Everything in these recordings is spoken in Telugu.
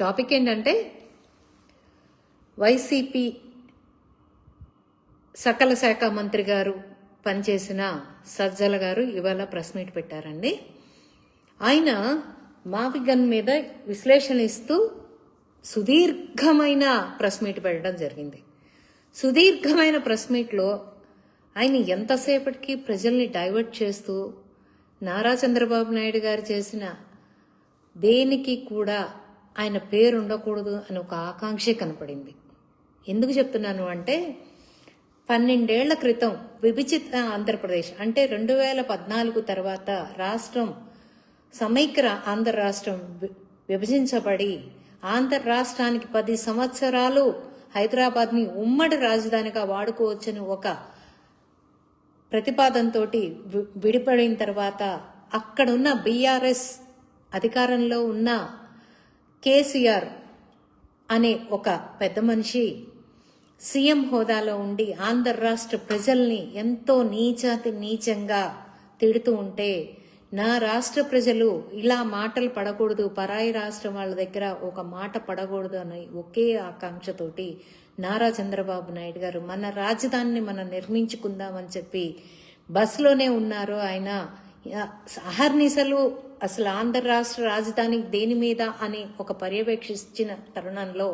టాపిక్ ఏంటంటే వైసీపీ సకల శాఖ మంత్రి గారు పనిచేసిన సజ్జల గారు ఇవాళ ప్రెస్ మీట్ పెట్టారండి. ఆయన మావిగన్ మీద విశ్లేషణ ఇస్తూ సుదీర్ఘమైన ప్రెస్ మీట్ పెట్టడం జరిగింది. సుదీర్ఘమైన ప్రెస్ మీట్లో ఆయన ఎంతసేపటికి ప్రజల్ని డైవర్ట్ చేస్తూ నారా చంద్రబాబు నాయుడు గారు చేసిన దేనికి కూడా ఆయన పేరు ఉండకూడదు అని ఒక ఆకాంక్ష కనపడింది. ఎందుకు చెప్తున్నాను అంటే 12 ఏళ్ల క్రితం విభజిత ఆంధ్రప్రదేశ్ అంటే 2014 తర్వాత రాష్ట్రం సమైక్య ఆంధ్ర రాష్ట్రం విభజించబడి ఆంధ్ర రాష్ట్రానికి 10 సంవత్సరాలు హైదరాబాద్ని ఉమ్మడి రాజధానిగా వాడుకోవచ్చని ఒక ప్రతిపాదనతో విడిపడిన తర్వాత అక్కడున్న బీఆర్ఎస్ అధికారంలో ఉన్న కేసీఆర్ అనే ఒక పెద్ద మనిషి సీఎం హోదాలో ఉండి ఆంధ్ర రాష్ట్ర ప్రజల్ని ఎంతో నీచంగా తిడుతూ ఉంటే నా రాష్ట్ర ప్రజలు ఇలా మాటలు పడకూడదు, పరాయి రాష్ట్రం వాళ్ళ దగ్గర ఒక మాట పడకూడదు అని ఒకే ఆకాంక్షతోటి నారా చంద్రబాబు నాయుడు గారు మన రాజధానిని మనం నిర్మించుకుందామని చెప్పి బస్సులోనే ఉన్నారు. ఆయన అహర్నిశలు అసలు ఆంధ్ర రాష్ట్ర రాజధాని దేని మీద అని ఒక పర్యవేక్షించిన తరుణంలో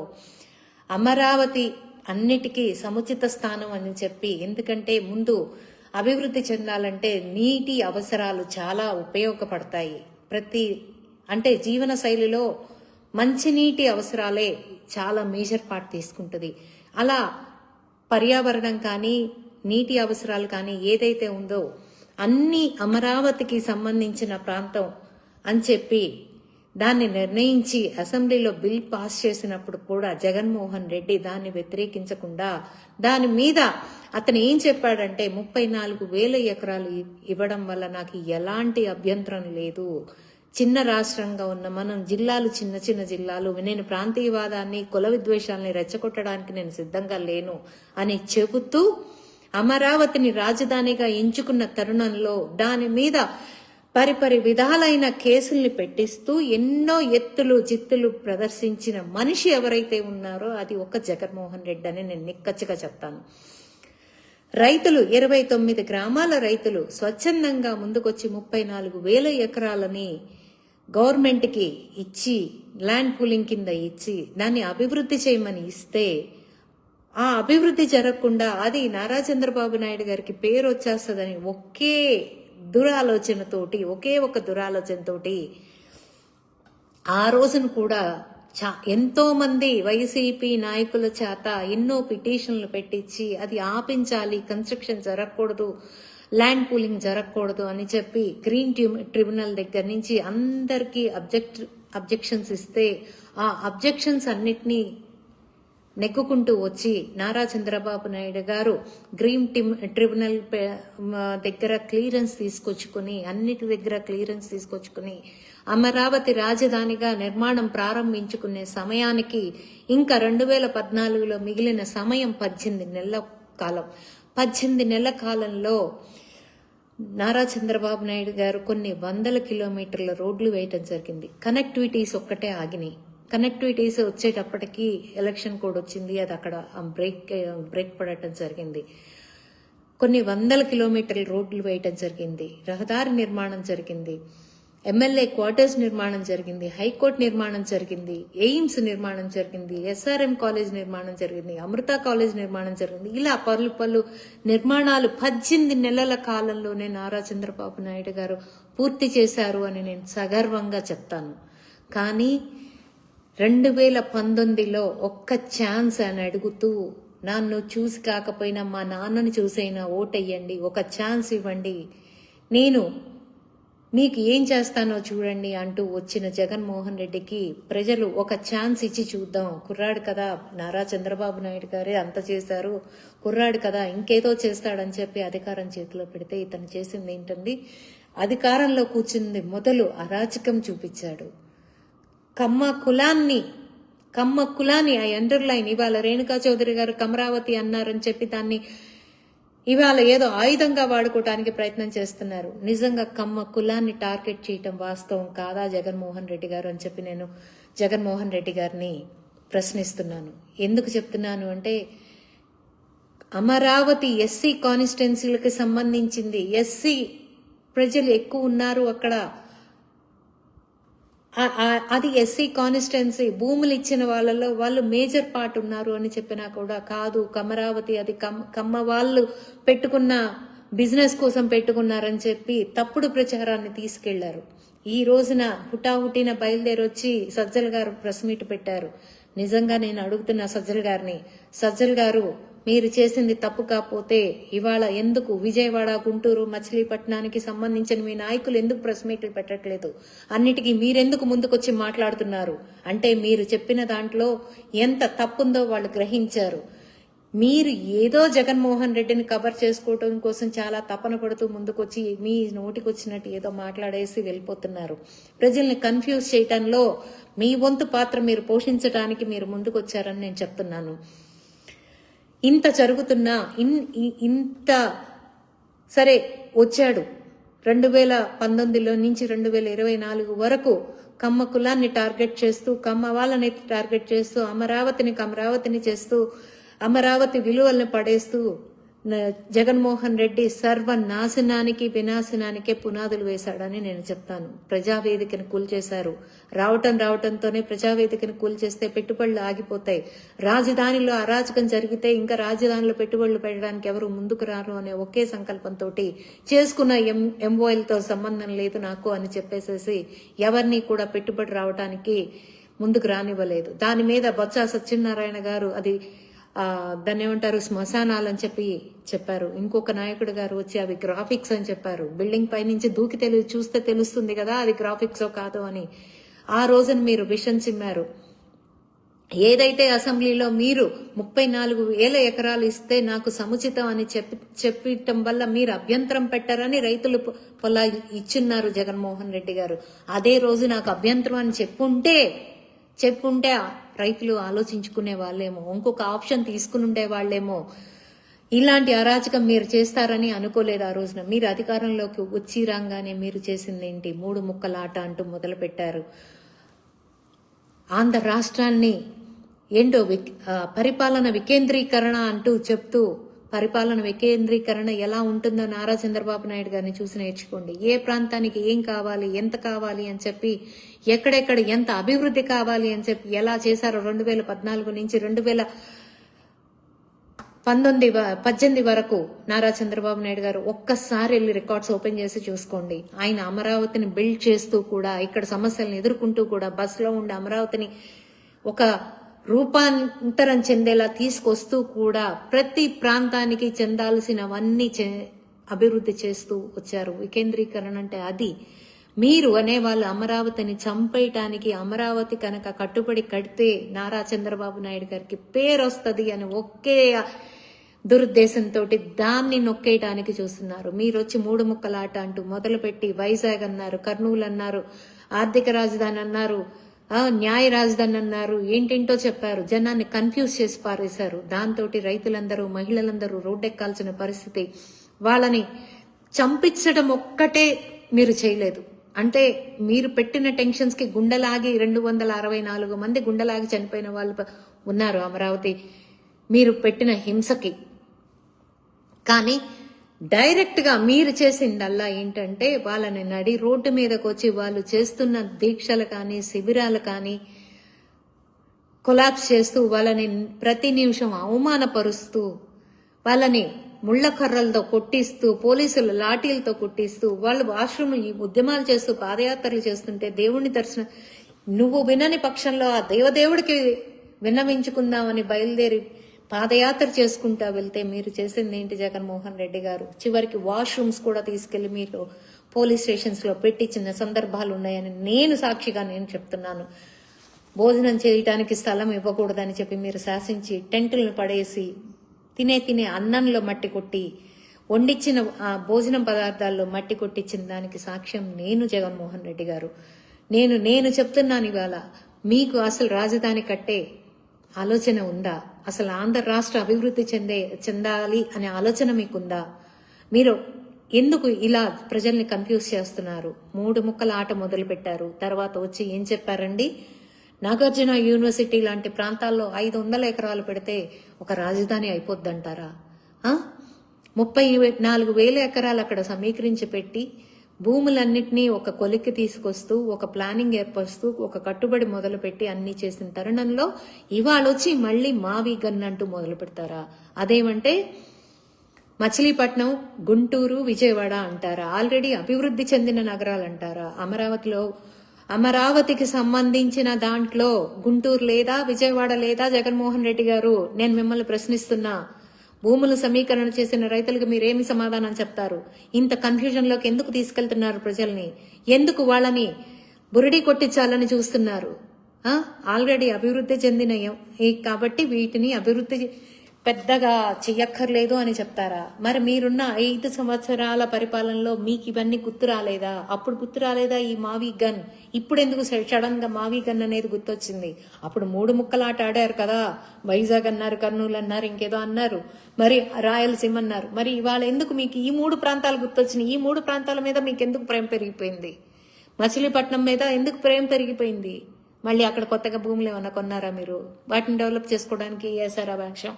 అమరావతి అన్నిటికీ సముచిత స్థానం అని చెప్పి, ఎందుకంటే ముందు అభివృద్ధి చెందాలంటే నీటి అవసరాలు చాలా ఉపయోగపడతాయి. అంటే జీవన శైలిలో మంచినీటి అవసరాలే చాలా మేజర్ పార్ట్ తీసుకుంటుంది. అలా పర్యావరణం కానీ నీటి అవసరాలు కానీ ఏదైతే ఉందో అన్ని అమరావతికి సంబంధించిన ప్రాంతం అని చెప్పి దాన్ని నిర్ణయించి అసెంబ్లీలో బిల్ పాస్ చేసినప్పుడు కూడా జగన్మోహన్ రెడ్డి దాన్ని వ్యతిరేకించకుండా దాని మీద అతను ఏం చెప్పాడంటే 34,000 ఎకరాలు ఇవ్వడం వల్ల నాకు ఎలాంటి అభ్యంతరం లేదు. చిన్న రాష్ట్రంగా ఉన్న మనం జిల్లాలు చిన్న జిల్లాలు, నేను ప్రాంతీయవాదాన్ని కుల విద్వేషాలని రెచ్చగొట్టడానికి నేను సిద్ధంగా లేను అని చెబుతూ అమరావతిని రాజధానిగా ఎంచుకున్న తరుణంలో దాని మీద పరిపరి విధాలైన కేసుల్ని పెట్టిస్తూ ఎన్నో ఎత్తులు జిత్తులు ప్రదర్శించిన మనిషి ఎవరైతే ఉన్నారో అది ఒక జగన్మోహన్ రెడ్డి అని నేను నిక్కచ్చిగా చెప్తాను. రైతులు 29 గ్రామాల రైతులు స్వచ్ఛందంగా ముందుకొచ్చి 34,000 ఎకరాలని గవర్నమెంట్కి ఇచ్చి ల్యాండ్ పూలింగ్ కింద ఇచ్చి దాన్ని అభివృద్ధి చేయమని ఇస్తే ఆ అభివృద్ధి జరగకుండా అది నారా చంద్రబాబు నాయుడు గారికి పేరు వచ్చేస్తుందని ఒకే ఒక దురాలోచనతోటి ఆ రోజును కూడా ఎంతో మంది వైసీపీ నాయకుల చేత ఎన్నో పిటిషన్లు పెట్టించి అది ఆపించాలి, కన్స్ట్రక్షన్ జరగకూడదు, ల్యాండ్ పూలింగ్ జరగకూడదు అని చెప్పి గ్రీన్ ట్రిబ్యునల్ దగ్గర నుంచి అందరికీ అబ్జెక్షన్స్ ఇస్తే ఆ అబ్జెక్షన్స్ అన్నిటినీ నెగ్గుకుంటూ వచ్చి నారా చంద్రబాబు నాయుడు గారు గ్రీన్ ట్రిబ్యునల్ దగ్గర క్లియరెన్స్ తీసుకొచ్చుకుని అన్నిటి దగ్గర క్లియరెన్స్ తీసుకొచ్చుకుని అమరావతి రాజధానిగా నిర్మాణం ప్రారంభించుకునే సమయానికి ఇంకా 2014లో మిగిలిన సమయం 18 నెలల కాలం. 18 నెలల కాలంలో నారా చంద్రబాబు నాయుడు గారు కొన్ని వందల కిలోమీటర్ల రోడ్లు వేయటం జరిగింది. కనెక్టివిటీస్ ఒక్కటే ఆగినాయి. కనెక్టివిటీస్ వచ్చేటప్పటికి ఎలక్షన్ కోడ్ వచ్చింది, అది అక్కడ బ్రేక్ పడటం జరిగింది. కొన్ని వందల కిలోమీటర్ల రోడ్లు వేయటం జరిగింది, రహదారి నిర్మాణం జరిగింది, ఎమ్మెల్యే క్వార్టర్స్ నిర్మాణం జరిగింది, హైకోర్టు నిర్మాణం జరిగింది, ఎయిమ్స్ నిర్మాణం జరిగింది, ఎస్ఆర్ఎం కాలేజ్ నిర్మాణం జరిగింది, అమృత కాలేజ్ నిర్మాణం జరిగింది. ఇలా పలు నిర్మాణాలు 18 నెలల కాలంలోనే నారా చంద్రబాబు నాయుడు గారు పూర్తి చేశారు అని నేను సగర్వంగా చెప్తాను. కానీ 2019లో ఒక్క ఛాన్స్ అని అడుగుతూ నన్ను చూసి కాకపోయినా మా నాన్నని చూసైనా ఓటెయ్యండి, ఒక ఛాన్స్ ఇవ్వండి, నేను మీకు ఏం చేస్తానో చూడండి అంటూ వచ్చిన జగన్మోహన్ రెడ్డికి ప్రజలు ఒక ఛాన్స్ ఇచ్చి చూద్దాం, కుర్రాడు కదా, నారా చంద్రబాబు నాయుడు గారే అంత చేశారు, కుర్రాడు కదా ఇంకేదో చేస్తాడని చెప్పి అధికారం చేతిలో పెడితే ఇతను చేసింది ఏంటండి, అధికారంలో కూర్చుంది మొదలు అరాచకం చూపించాడు. కమ్మ కులాన్ని ఆ అండర్లైన్ ఇవాళ రేణుకా చౌదరి గారు కమరావతి అన్నారని చెప్పి దాన్ని ఇవాళ ఏదో ఆయుధంగా వాడుకోవటానికి ప్రయత్నం చేస్తున్నారు. నిజంగా కమ్మ కులాన్ని టార్గెట్ చేయటం వాస్తవం కాదా జగన్మోహన్ రెడ్డి గారు అని చెప్పి నేను జగన్మోహన్ రెడ్డి గారిని ప్రశ్నిస్తున్నాను. ఎందుకు చెప్తున్నాను అంటే, అమరావతి ఎస్సీ కాన్స్టిట్యున్సీలకు సంబంధించింది. ఎస్సీ ప్రజలు ఎక్కువ ఉన్నారు అక్కడ. అది ఎస్సీ కాన్స్టిట్యున్సీ. భూములు ఇచ్చిన వాళ్ళలో వాళ్ళు మేజర్ పార్ట్ ఉన్నారు అని చెప్పినా కూడా కాదు, అమరావతి అది కమ్మ వాళ్ళు పెట్టుకున్న బిజినెస్ కోసం పెట్టుకున్నారని చెప్పి తప్పుడు ప్రచారాన్ని తీసుకెళ్లారు. ఈ రోజున హుటాహుటిన బయలుదేరొచ్చి సజ్జల్ గారు ప్రెస్ మీట్ పెట్టారు. నిజంగా నేను అడుగుతున్నా సజ్జల్ గారు, మీరు చేసింది తప్పు కాకపోతే ఇవాళ ఎందుకు విజయవాడ, గుంటూరు, మచిలీపట్నానికి సంబంధించిన మీ నాయకులు ఎందుకు ప్రెస్ మీట్లు పెట్టట్లేదు? అన్నిటికీ మీరెందుకు ముందుకొచ్చి మాట్లాడుతున్నారు? అంటే మీరు చెప్పిన దాంట్లో ఎంత తప్పుందో వాళ్ళు గ్రహించారు. మీరు ఏదో జగన్మోహన్ రెడ్డిని కవర్ చేసుకోవడం కోసం చాలా తపన పడుతూ ముందుకొచ్చి మీ నోటికొచ్చినట్టు ఏదో మాట్లాడేసి వెళ్ళిపోతున్నారు. ప్రజల్ని కన్ఫ్యూజ్ చేయటంలో మీ వంతు పాత్ర మీరు పోషించడానికి మీరు ముందుకొచ్చారని నేను చెప్తున్నాను. ఇంత జరుగుతున్నా ఇంత సరే వచ్చాడు 2019లో నుంచి 2024 వరకు కమ్మ కులాన్ని టార్గెట్ చేస్తూ, కమ్మ వాళ్ళని టార్గెట్ చేస్తూ, అమరావతిని చేస్తూ, అమరావతి విలువలను పడేస్తూ జగన్మోహన్ రెడ్డి సర్వనాశనానికి వినాశనానికే పునాదులు వేశాడని నేను చెప్తాను. ప్రజావేదికను కూల్చేశారు. రావటంతోనే ప్రజావేదికను కూల్చేస్తే పెట్టుబడులు ఆగిపోతాయి. రాజధానిలో అరాచకం జరిగితే ఇంకా రాజధానిలో పెట్టుబడులు పెట్టడానికి ఎవరు ముందుకు రారు అనే ఒకే సంకల్పంతో చేసుకున్న ఎంఓఎల్తో సంబంధం లేదు నాకు అని చెప్పేసేసి ఎవరిని కూడా పెట్టుబడి రావడానికి ముందుకు రానివ్వలేదు. దాని మీద బొత్స సత్యనారాయణ గారు అది దాన్ని ఏమంటారు శ్మశానాలని చెప్పారు. ఇంకొక నాయకుడు గారు వచ్చి అవి గ్రాఫిక్స్ అని చెప్పారు. బిల్డింగ్ పై నుంచి దూకి చూస్తే తెలుస్తుంది కదా అది గ్రాఫిక్స్ కాదు అని. ఆ రోజున మీరు విషం చిమ్మారు. ఏదైతే అసెంబ్లీలో మీరు 34,000 ఎకరాలు ఇస్తే నాకు సముచితం అని చెప్పటం వల్ల మీరు అభ్యంతరం పెట్టారని రైతులు పొలా ఇచ్చున్నారు జగన్మోహన్ రెడ్డి గారు. అదే రోజు నాకు అభ్యంతరం అని చెప్పుంటే రైతులు ఆలోచించుకునే వాళ్ళేమో, ఇంకొక ఆప్షన్ తీసుకుని ఉండే వాళ్ళేమో. ఇలాంటి అరాచకం మీరు చేస్తారని అనుకోలేదు ఆ రోజున. మీరు అధికారంలోకి వచ్చి రాగానే మీరు చేసిందేంటి? 3 ముక్కల ఆట అంటూ మొదలు పెట్టారు. ఆంధ్ర రాష్ట్రాన్ని ఏంటో పరిపాలన వికేంద్రీకరణ అంటూ చెప్తూ, పరిపాలన వికేంద్రీకరణ ఎలా ఉంటుందో నారా చంద్రబాబు నాయుడు గారిని చూసి నేర్చుకోండి. ఏ ప్రాంతానికి ఏం కావాలి, ఎంత కావాలి అని చెప్పి, ఎక్కడెక్కడ ఎంత అభివృద్ధి కావాలి అని చెప్పి ఎలా చేశారో 2014 నుంచి 2018 వరకు నారా చంద్రబాబు నాయుడు గారు ఒక్కసారి వెళ్ళి రికార్డ్స్ ఓపెన్ చేసి చూసుకోండి. ఆయన అమరావతిని బిల్డ్ చేస్తూ కూడా, ఇక్కడ సమస్యలను ఎదుర్కొంటూ కూడా, బస్సులో ఉండే అమరావతిని ఒక రూపాంతరం చెందేలా తీసుకొస్తూ కూడా ప్రతి ప్రాంతానికి చెందాల్సినవన్నీ అభివృద్ధి చేస్తూ వచ్చారు. వికేంద్రీకరణ అంటే అది. మీరు అనేవాళ్ళు అమరావతిని చంపేయటానికి, అమరావతి కనుక కట్టుబడి కడితే నారా చంద్రబాబు నాయుడు గారికి పేరు వస్తుంది అని ఒకే దురుద్దేశంతో దాన్ని నొక్కేయటానికి చూస్తున్నారు. మీరు వచ్చి 3 ముక్కల ఆట అంటూ మొదలుపెట్టి వైజాగ్ అన్నారు, కర్నూలు అన్నారు, ఆర్థిక రాజధాని అన్నారు, న్యాయ రాజధాని అన్నారు, ఏంటేంటో చెప్పారు. జనాన్ని కన్ఫ్యూజ్ చేసి పారేశారు. దాంతో రైతులందరూ, మహిళలందరూ రోడ్డెక్కాల్సిన పరిస్థితి. వాళ్ళని చంపించడం ఒక్కటే మీరు చేయలేదు. అంటే మీరు పెట్టిన టెన్షన్స్ కి గుండెలాగి 264 మంది గుండెలాగి చనిపోయిన వాళ్ళు ఉన్నారు అమరావతి మీరు పెట్టిన హింసకి. కానీ డైరెక్ట్ గా మీరు చేసిందల్లా ఏంటంటే వాళ్ళని నడి రోడ్డు మీదకి వచ్చి వాళ్ళు చేస్తున్న దీక్షలు కానీ, శిబిరాలు కానీ కొలాప్స్ చేస్తూ, వాళ్ళని ప్రతి నిమిషం అవమానపరుస్తూ, వాళ్ళని ముళ్ల కర్రలతో కొట్టిస్తూ, పోలీసులు లాఠీలతో కొట్టిస్తూ, వాళ్ళు వాష్రూమ్ ఉద్యమాలు చేస్తూ, పాదయాత్రలు చేస్తుంటే దేవుణ్ణి దర్శనం నువ్వు వినని పక్షంలో ఆ దేవదేవుడికి విన్నవించుకుందామని బయలుదేరి పాదయాత్ర చేసుకుంటా వెళ్తే మీరు చేసింది ఏంటి జగన్మోహన్ రెడ్డి గారు? చివరికి వాష్రూమ్స్ కూడా తీసుకెళ్లి మీరు పోలీస్ స్టేషన్స్ లో పెట్టించిన సందర్భాలు ఉన్నాయని నేను సాక్షిగా చెప్తున్నాను. భోజనం చేయడానికి స్థలం ఇవ్వకూడదని చెప్పి మీరు శాసించి టెంటులను పడేసి తినే అన్నంలో మట్టి కొట్టి వండించిన ఆ భోజనం పదార్థాల్లో మట్టి కొట్టించిన దానికి సాక్ష్యం నేను జగన్మోహన్ రెడ్డి గారు. నేను చెప్తున్నాను ఇవాళ, మీకు అసలు రాజధాని కట్టే ఆలోచన ఉందా? అసలు ఆంధ్ర రాష్ట్ర అభివృద్ధి చెందాలి అనే ఆలోచన మీకుందా? మీరు ఎందుకు ఇలా ప్రజల్ని కన్ఫ్యూజ్ చేస్తున్నారు? 3 ముక్కల ఆట మొదలు పెట్టారు. తర్వాత వచ్చి ఏం చెప్పారండి? నాగార్జున యూనివర్సిటీ లాంటి ప్రాంతాల్లో 500 ఎకరాలు పెడితే ఒక రాజధాని అయిపోద్దంటారా? 34,000 ఎకరాలు అక్కడ సమీకరించి పెట్టి భూములన్నింటినీ ఒక కొలిక్కి తీసుకొస్తూ ఒక ప్లానింగ్ ఏర్పరుస్తూ ఒక కట్టుబడి మొదలుపెట్టి అన్ని చేసిన తరుణంలో ఇవాళ వచ్చి మళ్ళీ మావి గన్ అంటూ మొదలు పెడతారా? అదేమంటే మచిలీపట్నం, గుంటూరు, విజయవాడ అంటారా? ఆల్రెడీ అభివృద్ధి చెందిన నగరాలు అంటారా? అమరావతికి సంబంధించిన దాంట్లో గుంటూరు లేదా, విజయవాడ లేదా? జగన్మోహన్ రెడ్డి గారు, నేను మిమ్మల్ని ప్రశ్నిస్తున్నా. భూములు సమీకరణ చేసిన రైతులకు మీరేమి సమాధానం చెప్తారు? ఇంత కన్ఫ్యూజన్ లోకి ఎందుకు తీసుకెళ్తున్నారు ప్రజల్ని? ఎందుకు వాళ్ళని బురిడి కొట్టించాలని చూస్తున్నారు? ఆల్రెడీ అభివృద్ధి చెందిన కాబట్టి వీటిని అభివృద్ధి పెద్దగా చెయ్యక్కర్లేదు అని చెప్తారా? మరి మీరున్న 5 సంవత్సరాల పరిపాలనలో మీకు ఇవన్నీ గుర్తు రాలేదా? అప్పుడు గుర్తు రాలేదా ఈ మావి గన్? ఇప్పుడు ఎందుకు సడన్ గా మావి గన్ అనేది గుర్తొచ్చింది? అప్పుడు 3 ముక్కలాట ఆడారు కదా, వైజాగ్ అన్నారు, కర్నూలు అన్నారు, ఇంకేదో అన్నారు, మరి రాయలసీమ అన్నారు. మరి ఇవాళ ఎందుకు మీకు ఈ 3 ప్రాంతాలు గుర్తొచ్చినాయి? ఈ 3 ప్రాంతాల మీద మీకు ఎందుకు ప్రేమ పెరిగిపోయింది? మచిలీపట్నం మీద ఎందుకు ప్రేమ పెరిగిపోయింది? మళ్ళీ అక్కడ కొత్తగా భూములు ఏమన్నా కొన్నారా మీరు? వాటిని డెవలప్ చేసుకోవడానికి వేసారా భాష్యం?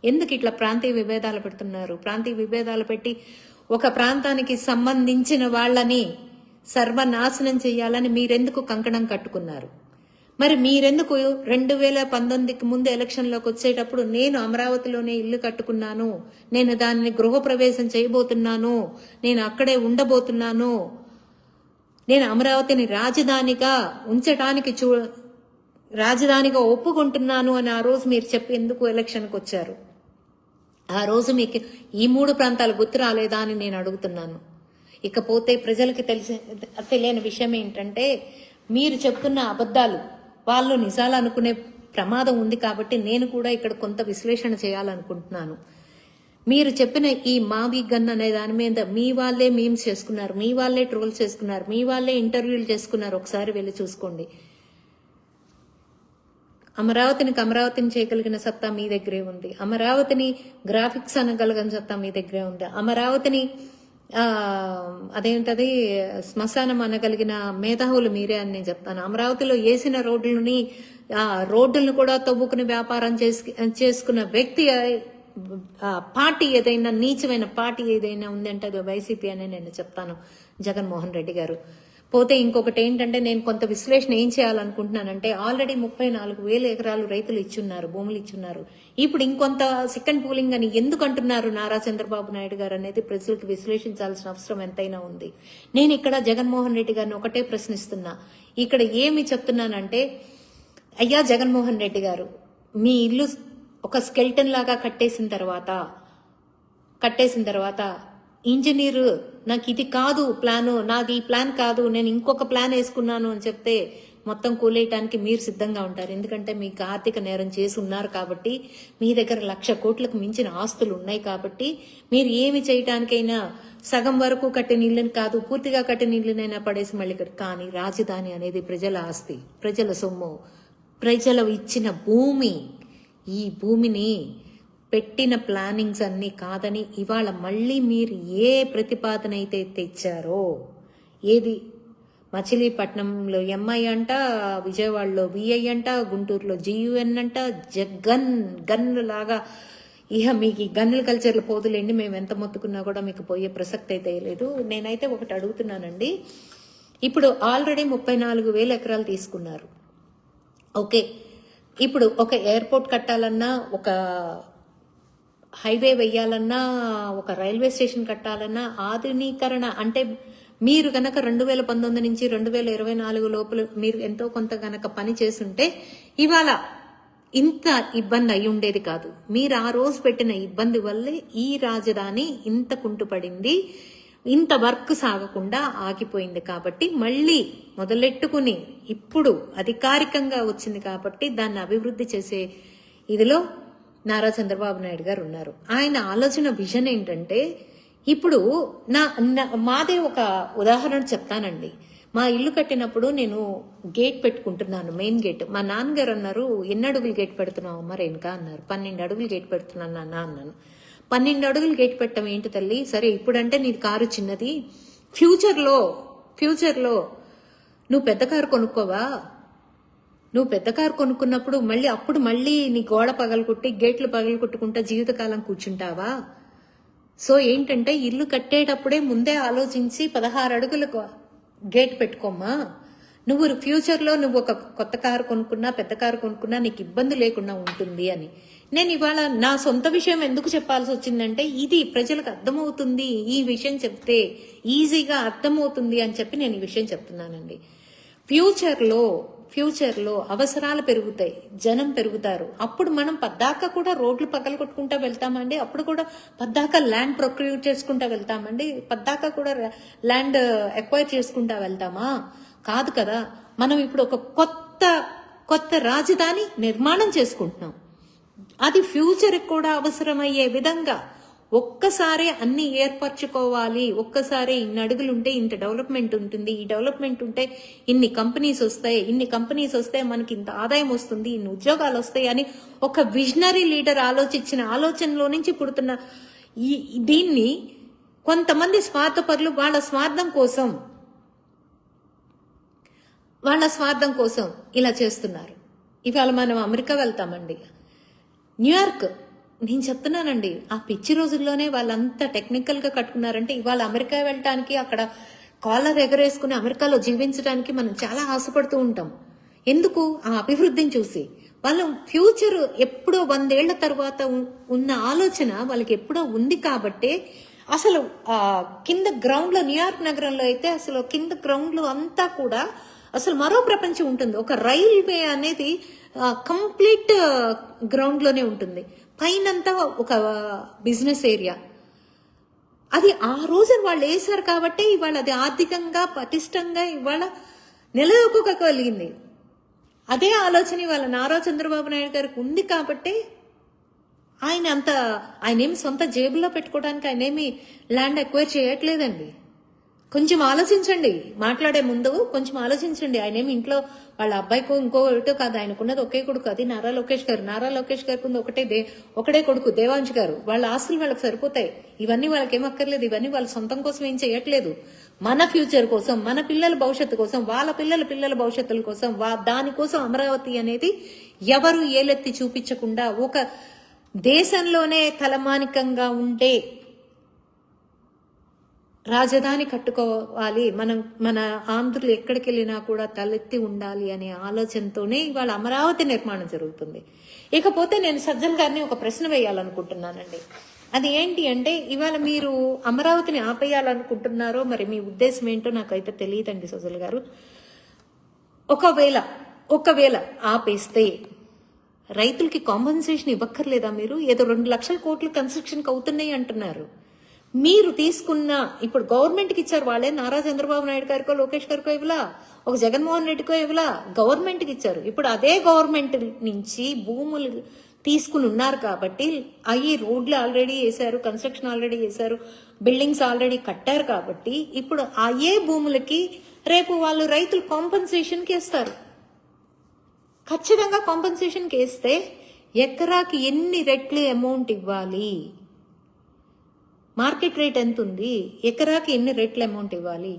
ఎందుకు ఇట్లా ప్రాంతీయ విభేదాలు పెడుతున్నారు? ప్రాంతీయ విభేదాలు పెట్టి ఒక ప్రాంతానికి సంబంధించిన వాళ్ళని సర్వనాశనం చేయాలని మీరెందుకు కంకణం కట్టుకున్నారు? మరి మీరెందుకు 2019కి ముందు ఎలక్షన్లోకి వచ్చేటప్పుడు నేను అమరావతిలోనే ఇల్లు కట్టుకున్నాను, నేను దాన్ని గృహప్రవేశం చేయబోతున్నాను, నేను అక్కడే ఉండబోతున్నాను, నేను అమరావతిని రాజధానిగా ఉంచడానికి రాజధానిగా ఒప్పుకుంటున్నాను అని ఆ రోజు మీరు చెప్పి ఎందుకు ఎలక్షన్కి వచ్చారు? ఆ రోజు మీకు ఈ 3 ప్రాంతాలు గుర్తు రాలేదా అని నేను అడుగుతున్నాను. ఇకపోతే ప్రజలకి తెలియని విషయం ఏంటంటే, మీరు చెప్తున్న అబద్ధాలు వాళ్ళు నిజాలు అనుకునే ప్రమాదం ఉంది. కాబట్టి నేను కూడా ఇక్కడ కొంత విశ్లేషణ చేయాలనుకుంటున్నాను. మీరు చెప్పిన ఈ మావి గన్ అనే దాని మీద మీ వాళ్ళే మీమ్స్ చేసుకున్నారు, మీ వాళ్ళే ట్రోల్ చేసుకున్నారు, మీ వాళ్ళే ఇంటర్వ్యూలు చేసుకున్నారు. ఒకసారి వెళ్ళి చూసుకోండి. అమరావతిని చేయగలిగిన సత్తా మీ దగ్గరే ఉంది. అమరావతిని గ్రాఫిక్స్ అనగలిగిన సత్తా మీ దగ్గరే ఉంది. అమరావతిని అదేంటది శ్మశానం అనగలిగిన మేధావులు మీరే అని నేను చెప్తాను. అమరావతిలో వేసిన రోడ్లను కూడా తవ్వుకుని వ్యాపారం చేసుకున్న వ్యక్తి పార్టీ ఏదైనా, నీచమైన పార్టీ ఏదైనా ఉందంటే అది వైసీపీ అని నేను చెప్తాను, జగన్మోహన్ రెడ్డి గారు. పోతే ఇంకొకటి ఏంటంటే, నేను కొంత విశ్లేషణ ఏం చేయాలనుకుంటున్నానంటే, ఆల్రెడీ 34,000 ఎకరాలు రైతులు ఇచ్చున్నారు, భూములు ఇచ్చున్నారు. ఇప్పుడు ఇంకొంత సెకండ్ పూలింగ్ అని ఎందుకు అంటున్నారు నారా చంద్రబాబు నాయుడు గారు అనేది ప్రజలకు విశ్లేషించాల్సిన అవసరం ఎంతైనా ఉంది. నేను ఇక్కడ జగన్మోహన్ రెడ్డి గారిని ఒకటే ప్రశ్నిస్తున్నా. ఇక్కడ ఏమి చెప్తున్నానంటే, అయ్యా జగన్మోహన్ రెడ్డి గారు, మీ ఇల్లు ఒక స్కెల్టన్ లాగా కట్టేసిన తర్వాత ఇంజనీరు నాకు ఇది కాదు ప్లాను, నాది ఈ ప్లాన్ కాదు, నేను ఇంకొక ప్లాన్ వేసుకున్నాను అని చెప్తే మొత్తం కూలేయటానికి మీరు సిద్ధంగా ఉంటారు. ఎందుకంటే మీకు ఆర్థిక నేరం చేసి ఉన్నారు కాబట్టి, మీ దగ్గర 1,00,000 కోట్లకు మించిన ఆస్తులు ఉన్నాయి కాబట్టి, మీరు ఏమి చేయటానికైనా సగం వరకు కట్టిన ఇల్లుని కాదు, పూర్తిగా కట్టిన ఇల్లునైనా పడేసి మళ్ళీ కానీ రాజధాని అనేది ప్రజల ఆస్తి, ప్రజల సొమ్ము, ప్రజలు ఇచ్చిన భూమి. ఈ భూమిని పెట్టిన ప్లానింగ్స్ అన్ని కాదని ఇవాళ మళ్ళీ మీరు ఏ ప్రతిపాదన అయితే తెచ్చారో, ఏది మచిలీపట్నంలో ఎంఐ అంట, విజయవాడలో విఐ అంట, గుంటూరులో జియుఎన్ అంట, గన్ను లాగా ఇహ మీకు ఈ గన్నుల కల్చర్లు పోదులేండి. మేము ఎంత మొత్తుకున్నా కూడా మీకు పోయే ప్రసక్తి అయితే లేదు. నేనైతే ఒకటి అడుగుతున్నానండి. ఇప్పుడు ఆల్రెడీ 34,000 ఎకరాలు తీసుకున్నారు. ఓకే, ఇప్పుడు ఒక ఎయిర్పోర్ట్ కట్టాలన్నా, ఒక హైవే వెయ్యాలన్నా, ఒక రైల్వే స్టేషన్ కట్టాలన్నా ఆధునీకరణ అంటే మీరు గనక 2019 నుంచి 2024 లోపల మీరు ఎంతో కొంత గనక పని చేసుంటే ఇవాళ ఇంత ఇబ్బంది అయి ఉండేది కాదు. మీరు ఆ రోజు పెట్టిన ఇబ్బంది వల్లే ఈ రాజధాని ఇంత కుంటుపడింది, ఇంత వర్క్ సాగకుండా ఆగిపోయింది. కాబట్టి మళ్ళీ మొదలెట్టుకుని ఇప్పుడు అధికారికంగా వచ్చింది కాబట్టి దాన్ని అభివృద్ధి చేసే ఇదిలో నారా చంద్రబాబు నాయుడు గారు ఉన్నారు. ఆయన ఆలోచన విజన్ ఏంటంటే, ఇప్పుడు మాదే ఒక ఉదాహరణ చెప్తానండి. మా ఇల్లు కట్టినప్పుడు నేను గేట్ పెట్టుకుంటున్నాను, మెయిన్ గేట్. మా నాన్నగారు అన్నారు, ఎన్ని అడుగులు గేట్ పెడుతున్నావు అమ్మ రేణుకా అన్నారు. 12 అడుగులు గేట్ పెడుతున్నాను నాన్న అన్నాను. 12 అడుగులు గేట్ పెట్టడం ఏంటి తల్లి? సరే ఇప్పుడంటే నీది కారు చిన్నది, ఫ్యూచర్లో నువ్వు పెద్ద కారు కొనుక్కోవా, నువ్వు పెద్ద కారు కొనుక్కున్నప్పుడు మళ్ళీ నీ గోడ పగలగొట్టి గేట్లు పగలగొట్టుకుంటా జీవితకాలం కూర్చుంటావా? సో ఏంటంటే ఇల్లు కట్టేటప్పుడే ముందే ఆలోచించి 16 అడుగుల గేట్ పెట్టుకోమ్మా. నువ్వు ఫ్యూచర్లో నువ్వు ఒక కొత్త కారు కొనుక్కున్నా పెద్ద కారు కొనుక్కున్నా నీకు ఇబ్బంది లేకుండా ఉంటుంది అని. నేను ఇవాళ నా సొంత విషయం ఎందుకు చెప్పాల్సి వచ్చిందంటే ఇది ప్రజలకు అర్థమవుతుంది, ఈ విషయం చెప్తే ఈజీగా అర్థమవుతుంది అని చెప్పి నేను ఈ విషయం చెప్తున్నానండి. ఫ్యూచర్లో అవసరాలు పెరుగుతాయి, జనం పెరుగుతారు. అప్పుడు మనం పద్దాకా కూడా రోడ్లు పగలు కొట్టుకుంటా వెళ్తామండి? అప్పుడు కూడా పద్దాకా ల్యాండ్ ప్రొక్యూర్ చేసుకుంటా వెళ్తామండి? పద్దాకా కూడా ల్యాండ్ ఎక్వైర్ చేసుకుంటా వెళ్తామా? కాదు కదా. మనం ఇప్పుడు ఒక కొత్త రాజధాని నిర్మాణం చేసుకుంటున్నాం. అది ఫ్యూచర్ కూడా అవసరమయ్యే విధంగా ఒక్కసారి అన్ని ఏర్పరచుకోవాలి. ఒక్కసారి ఇన్ని అడుగులు ఉంటే ఇంత డెవలప్మెంట్ ఉంటుంది, ఈ డెవలప్మెంట్ ఉంటే ఇన్ని కంపెనీస్ వస్తాయి, ఇన్ని కంపెనీస్ వస్తే మనకి ఇంత ఆదాయం వస్తుంది, ఇన్ని ఉద్యోగాలు వస్తాయి అని ఒక విజనరీ లీడర్ ఆలోచించిన ఆలోచనలో నుంచి పుడుతున్న దీన్ని కొంతమంది స్వార్థపరులు వాళ్ళ స్వార్థం కోసం ఇలా చేస్తున్నారు. ఇవాళ మనం అమెరికా వెళ్తామండి, న్యూయార్క్. నేను చెప్తున్నానండి, ఆ పిచ్చి రోజుల్లోనే వాళ్ళంతా టెక్నికల్ గా కట్టుకున్నారంటే ఇవాళ అమెరికా వెళ్ళటానికి, అక్కడ కాలర్ ఎగరేసుకుని అమెరికాలో జీవించడానికి మనం చాలా ఆశపడుతూ ఉంటాం. ఎందుకు? ఆ అభివృద్ధిని చూసి. వాళ్ళ ఫ్యూచర్ ఎప్పుడో 100 ఏళ్ల తర్వాత ఉన్న ఆలోచన వాళ్ళకి ఎప్పుడో ఉంది కాబట్టి అసలు కింద గ్రౌండ్ లో, న్యూయార్క్ నగరంలో అయితే అసలు కింద గ్రౌండ్ లో అంతా కూడా అసలు మరో ప్రపంచం ఉంటుంది. ఒక రైల్వే అనేది కంప్లీట్ గ్రౌండ్ లోనే ఉంటుంది, పైనంతా ఒక బిజినెస్ ఏరియా. అది ఆ రోజు వాళ్ళు వేశారు కాబట్టి ఇవాళ అది ఆర్థికంగా పటిష్టంగా ఇవాళ నిలదొక్కగలిగింది. అదే ఆలోచన ఇవాళ నారా చంద్రబాబు నాయుడు గారికి ఉంది కాబట్టి ఆయనేమి సొంత జేబులో పెట్టుకోవడానికి ఆయనేమి ల్యాండ్ ఎక్వైర్ చేయట్లేదండి. కొంచెం ఆలోచించండి, మాట్లాడే ముందు కొంచెం ఆలోచించండి. ఆయనేమి ఇంట్లో వాళ్ళ అబ్బాయికో ఇంకోటో కాదు, ఆయనకున్నది ఒకే కొడుకు, అది నారా లోకేష్ గారికి ఉంది ఒకటే కొడుకు దేవాంశ్ గారు. వాళ్ళ ఆస్తులు వాళ్ళకి సరిపోతాయి. ఇవన్నీ వాళ్ళకి ఏమక్కర్లేదు, ఇవన్నీ వాళ్ళ సొంతం కోసం ఏం చేయట్లేదు. మన ఫ్యూచర్ కోసం, మన పిల్లల భవిష్యత్తు కోసం, వాళ్ళ పిల్లల భవిష్యత్తుల కోసం, దానికోసం అమరావతి అనేది ఎవరు ఏలెత్తి చూపించకుండా ఒక దేశంలోనే తలమానికంగా ఉండే రాజధాని కట్టుకోవాలి, మన ఆంధ్రులు ఎక్కడికి వెళ్ళినా కూడా తలెత్తి ఉండాలి అనే ఆలోచనతోనే ఇవాళ అమరావతి నిర్మాణం జరుగుతుంది. ఇకపోతే నేను సజ్జల్ గారిని ఒక ప్రశ్న వేయాలనుకుంటున్నానండి. అది ఏంటి అంటే, ఇవాళ మీరు అమరావతిని ఆపేయాలనుకుంటున్నారో మరి మీ ఉద్దేశం ఏంటో నాకైతే తెలియదండి సజ్జల్ గారు. ఒకవేళ ఆపేస్తే రైతులకి కాంపన్సేషన్ ఇవ్వక్కర్లేదా? మీరు ఏదో 2 లక్షల కోట్లు కన్స్ట్రక్షన్కి అవుతున్నాయి అంటున్నారు. మీరు తీసుకున్న ఇప్పుడు గవర్నమెంట్కి ఇచ్చారు, వాళ్ళే నారా చంద్రబాబు నాయుడు గారికో లోకేష్ గారికో ఇవ్వలా, ఒక జగన్మోహన్ రెడ్డికో ఇవ్వలా, గవర్నమెంట్కి ఇచ్చారు. ఇప్పుడు అదే గవర్నమెంట్ నుంచి భూములు తీసుకుని ఉన్నారు కాబట్టి అవి రోడ్లు ఆల్రెడీ వేశారు, కన్స్ట్రక్షన్ ఆల్రెడీ చేశారు, బిల్డింగ్స్ ఆల్రెడీ కట్టారు కాబట్టి ఇప్పుడు అయ్యే భూములకి రేపు వాళ్ళు రైతులు కాంపన్సేషన్కి వేస్తారు. ఖచ్చితంగా కాంపన్సేషన్కి వేస్తే ఎకరాకి ఎన్ని రెట్లు అమౌంట్ ఇవ్వాలి, మార్కెట్ రేట్ ఎంత ఉంది, ఎకరాకి ఎన్ని రెట్ల అమౌంట్ ఇవ్వాలి,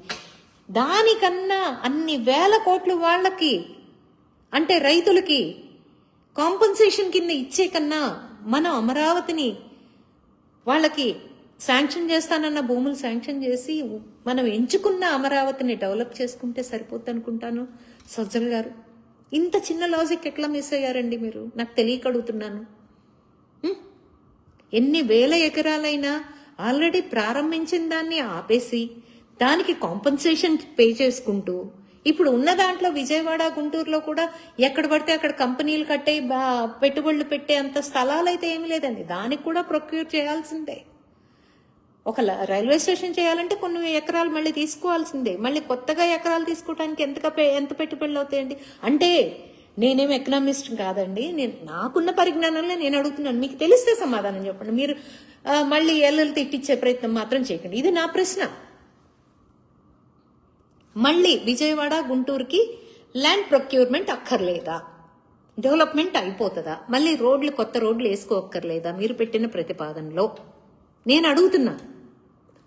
దానికన్నా అన్ని వేల కోట్లు వాళ్ళకి అంటే రైతులకి కాంపన్సేషన్ కింద ఇచ్చే కన్నా మనం అమరావతిని వాళ్ళకి శాంక్షన్ చేస్తానన్న భూములు శాంక్షన్ చేసి మనం ఎంచుకున్న అమరావతిని డెవలప్ చేసుకుంటే సరిపోద్ది అనుకుంటాను. సజ్జల్ గారు, ఇంత చిన్న లాజిక్ ఎట్లా మిస్ అయ్యారండి మీరు? నాకు తెలియక అడుగుతున్నాను. ఎన్ని వేల ఎకరాలైనా ఆల్రెడీ ప్రారంభించిన దాన్ని ఆపేసి దానికి కాంపన్సేషన్ పే చేసుకుంటూ ఇప్పుడు ఉన్న దాంట్లో విజయవాడ గుంటూరులో కూడా ఎక్కడ పడితే అక్కడ కంపెనీలు కట్టే పెట్టుబడులు పెట్టే అంత స్థలాలు అయితే ఏమి లేదండి. దానికి కూడా ప్రొక్యూర్ చేయాల్సిందే. ఒక రైల్వే స్టేషన్ చేయాలంటే కొన్ని ఎకరాలు మళ్ళీ తీసుకోవాల్సిందే. మళ్ళీ కొత్తగా ఎకరాలు తీసుకోవడానికి ఎంత పెట్టుబడులు అవుతాయండి? అంటే నేనేం ఎకనామిస్ట్ కాదండి, నాకున్న పరిజ్ఞానంలో నేను అడుగుతున్నాను. మీకు తెలిస్తే సమాధానం చెప్పండి. మీరు మళ్ళీ ఎల్లలు తిట్టించే ప్రయత్నం మాత్రం చేయకండి. ఇది నా ప్రశ్న. మళ్ళీ విజయవాడ గుంటూరుకి ల్యాండ్ ప్రొక్యూర్మెంట్ అక్కర్లేదా? డెవలప్మెంట్ అయిపోతుందా? మళ్ళీ కొత్త రోడ్లు వేసుకోక్కర్లేదా? మీరు పెట్టిన ప్రతిపాదనలో నేను అడుగుతున్నా,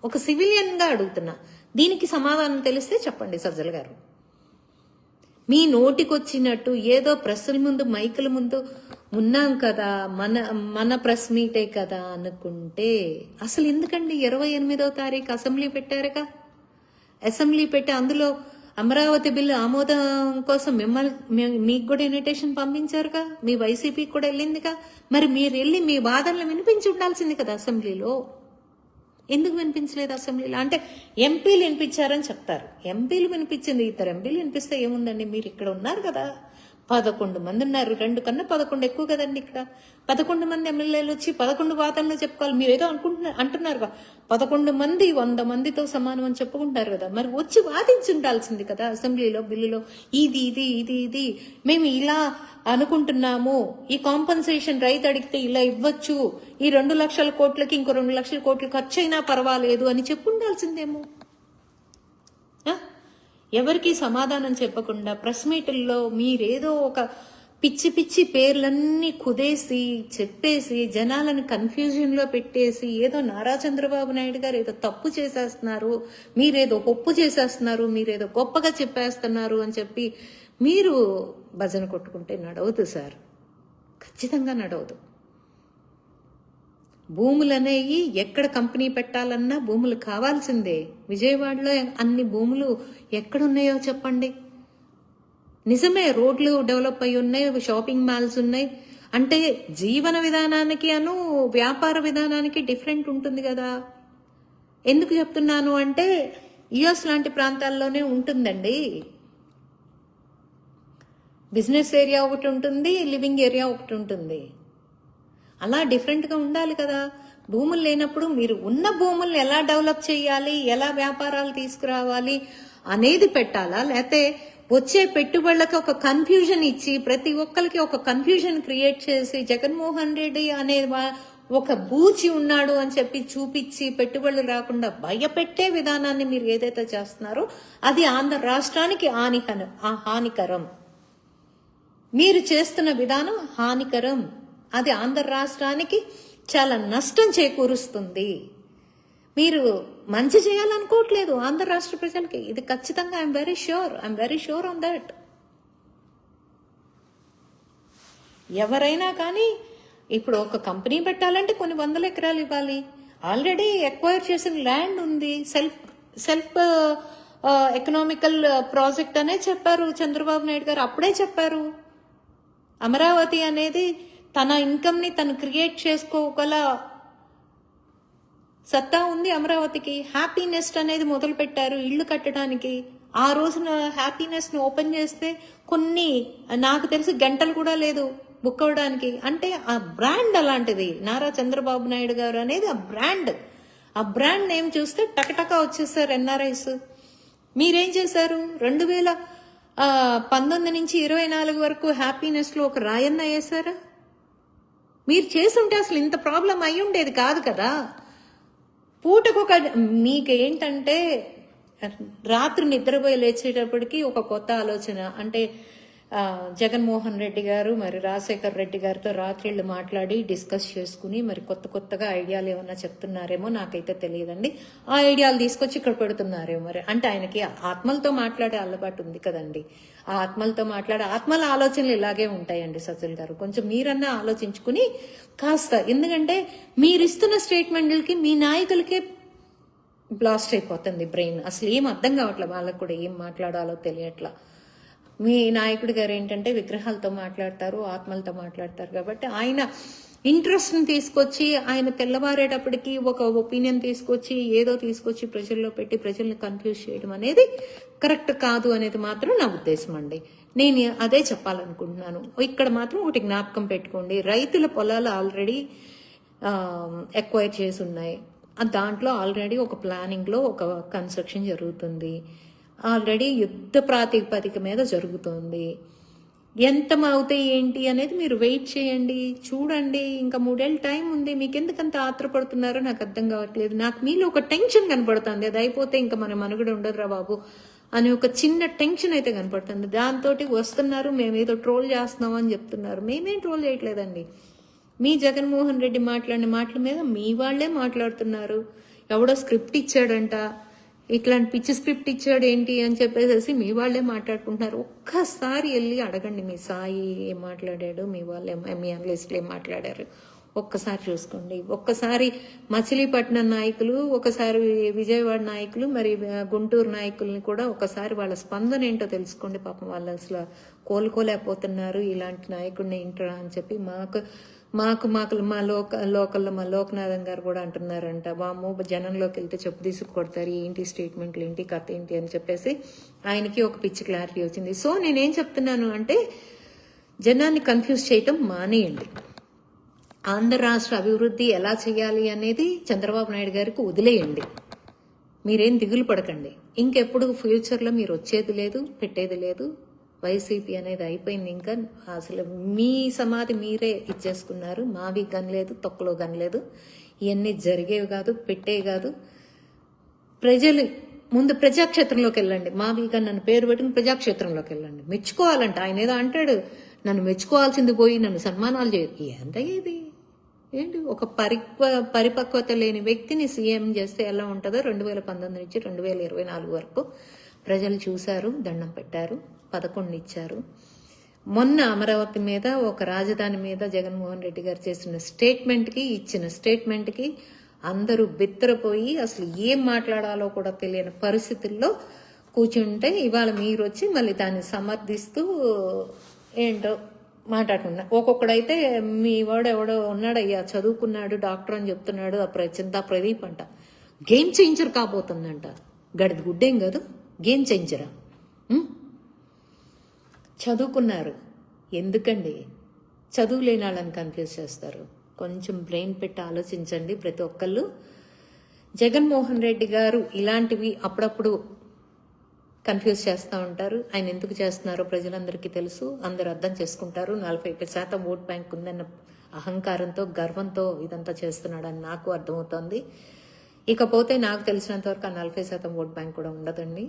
ఒక సివిలియన్ గా అడుగుతున్నా. దీనికి సమాధానం తెలిస్తే చెప్పండి సజ్జల్ గారు. మీ నోటికొచ్చినట్టు ఏదో ప్రెస్ల ముందు మైకుల ముందు ఉన్నాం కదా, మన ప్రెస్ మీటే కదా అనుకుంటే అసలు ఎందుకండి 28వ తారీఖు అసెంబ్లీ పెట్టారుగా. అసెంబ్లీ పెట్టి అందులో అమరావతి బిల్లు ఆమోదం కోసం మీకు కూడా ఇన్విటేషన్ పంపించారుగా, మీ వైసీపీకి కూడా వెళ్ళిందిగా. మరి మీరు వెళ్ళి మీ వాదనలు వినిపించి ఉండాల్సింది కదా అసెంబ్లీలో. ఎందుకు వినిపించలేదు అసెంబ్లీలో? అంటే ఎంపీలు వినిపించారని చెప్తారు. ఎంపీలు వినిపించింది, ఇద్దరు ఎంపీలు వినిపిస్తే ఏముందండి? మీరు ఇక్కడ ఉన్నారు కదా, 11 మంది ఉన్నారు. 2 కన్నా 11 ఎక్కువ కదండి. ఇక్కడ 11 మంది ఎమ్మెల్యేలు వచ్చి 11 వాదనలు చెప్పుకోవాలి. మీరు ఏదో అంటున్నారు 11 మంది 100 మందితో సమానం అని చెప్పుకుంటారు కదా. మరి వచ్చి వాదించి ఉండాల్సింది కదా అసెంబ్లీలో. బిల్లులో ఇది ఇది ఇది ఇది మేము ఇలా అనుకుంటున్నాము, ఈ కాంపన్సేషన్ రైతు అడిగితే ఇలా ఇవ్వచ్చు, ఈ 2 లక్షల కోట్లకి ఇంకో 2 లక్షల కోట్లు ఖర్చు అయినా పర్వాలేదు అని చెప్పుండాల్సిందేమో. ఎవరికి సమాధానం చెప్పకుండా ప్రెస్ మీటుల్లో మీరేదో ఒక పిచ్చి పిచ్చి పేర్లన్నీ కుదేసి చెప్పేసి జనాలను కన్ఫ్యూజన్ లో పెట్టేసి ఏదో నారా చంద్రబాబు నాయుడు గారు ఏదో తప్పు చేసేస్తున్నారు, మీరేదో ఒప్పు చేసేస్తున్నారు, మీరేదో గొప్పగా చెప్పేస్తున్నారు అని చెప్పి మీరు భజన కొట్టుకుంటే నడవదు సార్, ఖచ్చితంగా నడవదు. భూములు అనేవి ఎక్కడ కంపెనీ పెట్టాలన్నా భూములు కావాల్సిందే. విజయవాడలో అన్ని భూములు ఎక్కడున్నాయో చెప్పండి. నిజమే, రోడ్లు డెవలప్ అయి ఉన్నాయి, షాపింగ్ మాల్స్ ఉన్నాయి. అంటే జీవన విధానానికి వ్యాపార విధానానికి డిఫరెంట్ ఉంటుంది కదా. ఎందుకు చెప్తున్నాను అంటే యుఎస్ లాంటి ప్రాంతాల్లోనే ఉంటుందండి. బిజినెస్ ఏరియా ఒకటి ఉంటుంది, లివింగ్ ఏరియా ఒకటి ఉంటుంది. అలా డిఫరెంట్గా ఉండాలి కదా. భూములు లేనప్పుడు మీరు ఉన్న భూముల్ని ఎలా డెవలప్ చేయాలి, ఎలా వ్యాపారాలు తీసుకురావాలి అనేది పెట్టాలా, లేకపోతే వచ్చే పెట్టుబడులకు ఒక కన్ఫ్యూజన్ ఇచ్చి ప్రతి ఒక్కరికి ఒక కన్ఫ్యూజన్ క్రియేట్ చేసి జగన్మోహన్ రెడ్డి అనే ఒక బూచి ఉన్నాడు అని చెప్పి చూపించి పెట్టుబడులు రాకుండా భయపెట్టే విధానాన్ని మీరు ఏదైతే చేస్తున్నారో అది ఆంధ్ర రాష్ట్రానికి హానికరం. మీరు చేస్తున్న విధానం హానికరం. అది ఆంధ్ర రాష్ట్రానికి చాలా నష్టం చేకూరుస్తుంది. మీరు మంచి చేయాలనుకోవట్లేదు ఆంధ్ర రాష్ట్ర ప్రజలకి, ఇది ఖచ్చితంగా I'm very sure on that. ఎవరైనా కానీ ఇప్పుడు ఒక కంపెనీ పెట్టాలంటే కొన్ని 100 ఎకరాలు ఇవ్వాలి. ఆల్రెడీ ఎక్వైర్ చేసిన ల్యాండ్ ఉంది. సెల్ఫ్ ఎకనామికల్ ప్రాజెక్ట్ అనే చెప్పారు చంద్రబాబు నాయుడు గారు, అప్పుడే చెప్పారు. అమరావతి అనేది తన ఇన్కమ్ ని తను క్రియేట్ చేసుకోగల సత్తా ఉంది అమరావతికి. హ్యాపీనెస్ అనేది మొదలు పెట్టారు ఇళ్లు కట్టడానికి. ఆ రోజున హ్యాపీనెస్ ని ఓపెన్ చేస్తే కొన్ని నాకు తెలిసి గంటలు కూడా లేదు బుక్ అవడానికి. అంటే ఆ బ్రాండ్ అలాంటిది. నారా చంద్రబాబు నాయుడు గారు అనేది ఆ బ్రాండ్ నేమ్ చూస్తే టకటకా వచ్చేసారు ఎన్ఆర్ఐస్. మీరేం చేశారు? 2019 నుంచి 24 వరకు హ్యాపీనెస్ లో ఒక రాయన్న వేశారా? మీరు చేసుంటే అసలు ఇంత ప్రాబ్లం అయి ఉండేది కాదు కదా. పూటకొక మీకేంటంటే రాత్రి నిద్రపోయి లేచేటప్పటికి ఒక కొత్త ఆలోచన. అంటే జగన్మోహన్ రెడ్డి గారు మరి రాజశేఖర్ రెడ్డి గారితో రాత్రిళ్ళు మాట్లాడి డిస్కస్ చేసుకుని మరి కొత్తగా ఐడియాలు ఏమన్నా చెప్తున్నారేమో, నాకైతే తెలియదండి. ఆ ఐడియాలు తీసుకొచ్చి ఇక్కడ పెడుతున్నారేమో. మరి అంటే ఆయనకి ఆత్మలతో మాట్లాడే అలవాటు ఉంది కదండి. ఆ ఆత్మలతో ఆత్మల ఆలోచనలు ఇలాగే ఉంటాయండి సజ్జల్ గారు. కొంచెం మీరన్నా ఆలోచించుకుని కాస్త, ఎందుకంటే మీరిస్తున్న స్టేట్మెంట్లకి మీ నాయకులకే బ్లాస్ట్ అయిపోతుంది బ్రెయిన్. అసలు ఏం అర్థం కావట్లే, వాళ్ళకు కూడా ఏం మాట్లాడాలో తెలియట్లా. మీ నాయకుడి గారు ఏంటంటే విగ్రహాలతో మాట్లాడతారు, ఆత్మలతో మాట్లాడతారు. కాబట్టి ఆయన ఇంట్రెస్ట్ని తీసుకొచ్చి ఆయన తెల్లవారేటప్పటికి ఒక ఒపీనియన్ తీసుకొచ్చి ఏదో తీసుకొచ్చి ప్రజల్లో పెట్టి ప్రజల్ని కన్ఫ్యూజ్ చేయడం అనేది కరెక్ట్ కాదు అనేది మాత్రం నా ఉద్దేశం అండి. నేను అదే చెప్పాలనుకుంటున్నాను. ఇక్కడ మాత్రం ఒకటి జ్ఞాపకం పెట్టుకోండి, రైతుల పొలాలు ఆల్రెడీ ఎక్వైర్ చేసి ఉన్నాయి. దాంట్లో ఆల్రెడీ ఒక ప్లానింగ్లో ఒక కన్స్ట్రక్షన్ జరుగుతుంది. ఆల్రెడీ యుద్ధ ప్రాతిపదిక మీద జరుగుతోంది. ఎంత అవుతాయి ఏంటి అనేది మీరు వెయిట్ చేయండి, చూడండి. ఇంకా 3 ఏళ్ళ టైం ఉంది. మీకు ఎందుకంత ఆత్రపడుతున్నారో నాకు అర్థం కావట్లేదు. నాకు మీలో ఒక టెన్షన్ కనపడుతుంది, అది అయిపోతే ఇంకా మన మనుగడ ఉండదురా బాబు అని ఒక చిన్న టెన్షన్ అయితే కనపడుతుంది. దాంతో వస్తున్నారు, మేమేదో ట్రోల్ చేస్తున్నాం అని చెప్తున్నారు. మేమేం ట్రోల్ చేయట్లేదండి. మీ జగన్మోహన్ రెడ్డి మాట్లాడిన మాటల మీద మీ వాళ్లే మాట్లాడుతున్నారు. ఎవడో స్క్రిప్ట్ ఇచ్చాడంట, ఇట్లాంటి పిచ్చి స్క్రిప్ట్ ఇచ్చాడు ఏంటి అని చెప్పేసి మీ వాళ్ళే మాట్లాడుకుంటున్నారు. ఒక్కసారి వెళ్ళి అడగండి, మీ సాయి ఏం మాట్లాడాడు, మీ వాళ్ళే మీ అనలిస్టులు ఏం మాట్లాడారు, ఒక్కసారి చూసుకోండి. ఒక్కసారి మచిలీపట్నం నాయకులు, ఒకసారి విజయవాడ నాయకులు, మరి గుంటూరు నాయకుల్ని కూడా ఒకసారి వాళ్ళ స్పందన ఏంటో తెలుసుకోండి. పాపం వాళ్ళు అసలు కోలుకోలేకపోతున్నారు ఇలాంటి నాయకుడిని ఏంటరా అని చెప్పి. మాకు మా లోకల్లో మా లోకనాథం గారు కూడా అంటున్నారంట, వామ్మో జనంలోకి వెళ్తే చెప్పు తీసుకు కొడతారు, ఏంటి స్టేట్మెంట్లు ఏంటి కథ ఏంటి అని చెప్పేసి ఆయనకి ఒక పిచ్చి క్లారిటీ వచ్చింది. సో నేనేం చెప్తున్నాను అంటే, జనాన్ని కన్ఫ్యూజ్ చేయటం మానేయండి. ఆంధ్ర రాష్ట్ర అభివృద్ధి ఎలా చేయాలి అనేది చంద్రబాబు నాయుడు గారికి వదిలేయండి. మీరేం దిగులు పడకండి. ఇంకెప్పుడు ఫ్యూచర్లో మీరు వచ్చేది లేదు, పెట్టేది లేదు. వైసీపీ అనేది అయిపోయింది. ఇంకా అసలు మీ సమాధి మీరే ఇచ్చేసుకున్నారు. మావి గనలేదు, తొక్కలో గనలేదు. ఇవన్నీ జరిగేవి కాదు, పెట్టేవి కాదు. ప్రజలు ముందు ప్రజాక్షేత్రంలోకి వెళ్ళండి. మావిగా నన్ను పేరు పెట్టుకుని ప్రజాక్షేత్రంలోకి వెళ్ళండి. మెచ్చుకోవాలంట. ఆయన ఏదో అంటాడు, నన్ను మెచ్చుకోవాల్సింది పోయి నన్ను సన్మానాలు చేయరు. ఎంత ఇది ఏంటి? ఒక పరిపక్వత లేని వ్యక్తిని సీఎం చేస్తే ఎలా ఉంటుందో 2019 నుంచి 2024 వరకు ప్రజలు చూశారు, దండం పెట్టారు, 11 ఇచ్చారు. మొన్న అమరావతి మీద, ఒక రాజధాని మీద జగన్మోహన్ రెడ్డి గారు ఇచ్చిన స్టేట్మెంట్కి అందరూ బిత్తరపోయి అసలు ఏం మాట్లాడాలో కూడా తెలియని పరిస్థితుల్లో కూర్చుంటే, ఇవాళ మీరు వచ్చి మళ్ళీ దాన్ని సమర్థిస్తూ ఏంటో మాట్లాడుకున్నా. ఒక్కొక్కడైతే మీ వాడు ఎవడో ఉన్నాడయ్యా, చదువుకున్నాడు, డాక్టర్ అని చెప్తున్నాడు, చింతా ప్రదీప్ అంట, గేమ్ చేంజర్ కాబోతుందంట. గడిది గుడ్డేం కాదు, గేమ్ చేంజరా? చదువుకున్నారు, ఎందుకండి చదువు లేని వాళ్ళని కన్ఫ్యూజ్ చేస్తారు? కొంచెం బ్రెయిన్ పెట్టి ఆలోచించండి ప్రతి ఒక్కళ్ళు. జగన్మోహన్ రెడ్డి గారు ఇలాంటివి అప్పుడప్పుడు కన్ఫ్యూజ్ చేస్తూ ఉంటారు. ఆయన ఎందుకు చేస్తున్నారో ప్రజలందరికీ తెలుసు, అందరూ అర్థం చేసుకుంటారు. 40% ఓట్ బ్యాంక్ ఉందన్న అహంకారంతో, గర్వంతో ఇదంతా చేస్తున్నాడని నాకు అర్థమవుతోంది. ఇకపోతే నాకు తెలిసినంత వరకు ఆ 40% ఓట్ బ్యాంక్ కూడా ఉండదండి.